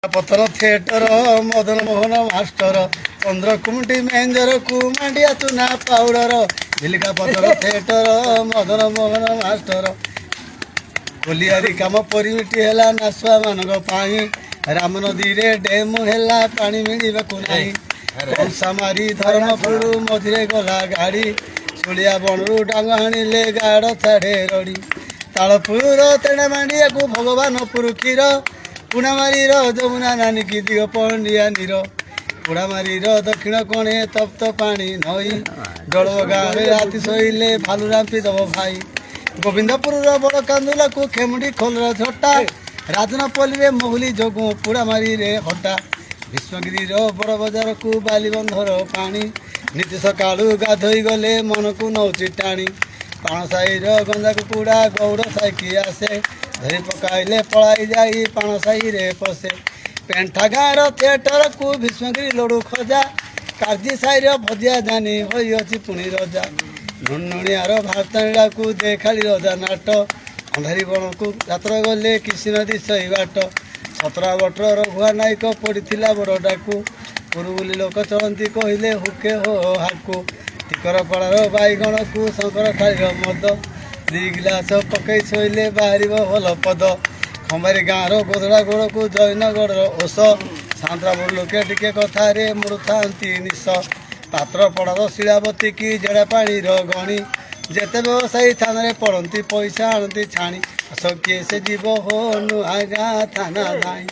पथर theatre Madan Mohan master 15 कुमटी मेंजर को मांडिया चुना पाउडर झिलिका पथर थिएटर मदन मोहन मास्टर कोलियारी काम परिमिति है नासुआ मान राम नदी रे डेम है पानी मिलवाक नहीं कंसामारी धर्मपुर मझे गला गाड़ी सुलिया बणरू डांग हाणिले गाड़ छाड़े रड़ी तालपुर तेणे मांडिया को भगवानपुर क्षीर पुणामारी जमुना नानी की दिग पंडिया नीर पुणामारी दक्षिण कोणे तप्त पानी नई डल गाँव राति शोले भालू रांपी दब भाई गोविंदपुर बड़ कांदुला को खेमुड़ी खोलर झटा राजनपल्ली रे मोहली जोगु पुणामारी रे हटा भीष्मगिरी बड़ बजार को बालीबंधर पानी नीति सकाळु गाधोई गले मन को नौची टाणी पाण साई गंजा कुकुड़ा गौड़ साइकी आसे धरी पकाइले पलाई जाई पाण साई रे पसे पेंठा गाँव थिएटर को भीष्मगिरी लड़ू खजा काजी साई भजिया जानी होई पुणी रजा नुणुणियार भारताणीला को देखाली रजा नाट अंधारी बण को यात्रा गले किसी नदी सही बाट 17 बटर रघुआ नायक पड़ा बड़ डाकू पुरुबुली लोक चलती कहले हुके हो हाकू टिकर पड़ार बैगण को शंकर खाली मद 2 गिलास पकई शोले बाहर भल पद खंबारी गाँव गोधड़ा गोड़ को जैनगढ़ ओष सांतरा बड़ लोके टिके कथारे मुड़ था निश पात्र पड़ार शिलावती की जड़ा पानी गणी जेते व्यवसायी थाना पड़ती पैसा आणती छाणी आस किए से जीव हो नुआ गाँ थाना धाई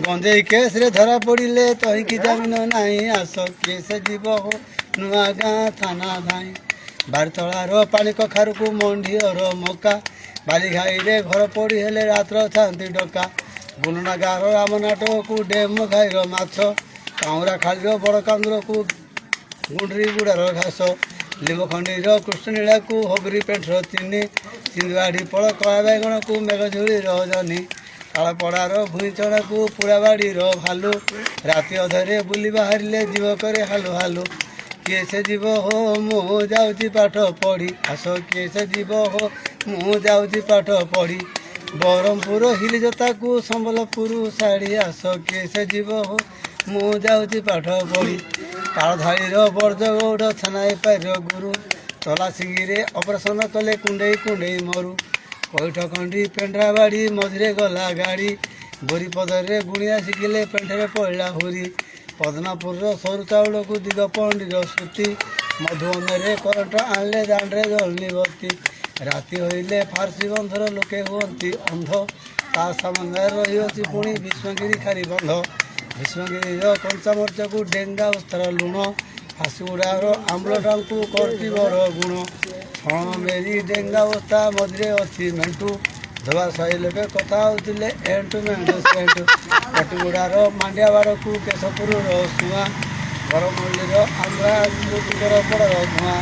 गंजेई केस रे धरा पड़े तहींकी जमीन नाई आस किए से जीव हो नुआ गाँ थाना धाई बारितलार पानी कखारू को मंडीर मका बाली घाई रे घर पड़ी हेले रात्र छाती डका बुलुना गाँव रामनाट को डेम घाईर माछ काउरा खाली बड़ कांदुर को गुंडरी गुड़ार घास लिंबखंडीर कृष्णनीला को हगरी पेंटर चिनी सिंधुआढ़ी फल कला बैगण को मेघझुड़ी जनी तालपड़ार भूईचଣା को पुराबाड़ी भालू राति अधरे बुली बाहर जीव करे हालू हालू किए से जीव हो मु जाऊँगी पाठ पढ़ी आस किए से जीव हो मु जाऊँगी पाठ पढ़ी बरहमपुर हिल जोता को संबलपुर शाढ़ी आस किए से जीव हो मु जाऊँगी पाठ पढ़ी तालधाड़ी बरजगौड़ छानाई पार गुरु तला सिंगी ऑपरेशन कले कुंडे कुंडे मरु कैठखंडी पेंड्राबाड़ी मझे गला गाड़ी बोरी पदरे गुणिया शिखिले पेंठे पड़ा हुरी पदनापुर सरू चाउल को दिग पंडीर सूती मधुबन करंट आनले दाण्डे जलनी बत्ती राति होइले फारसी बंधर लोके हुअंती अंध ता सामने रही पुणी भीष्मगिरी खारी बंध भीष्मगिरी कंचामर्च को डेंगा उस्तार लुण फाँसीगुड़ार आम्ल टाँकू करती बड़ गुण छण मेरी डेंगा उस्ता मझे अच्छी मेंटू धोबा शहे लोके कथा होते एंटू मेंटू सेंटू कटिगुड़ार मांडिया बाड़ को केशपुर सुआ बरमल्लीर आंध्रा बड़ धुआ।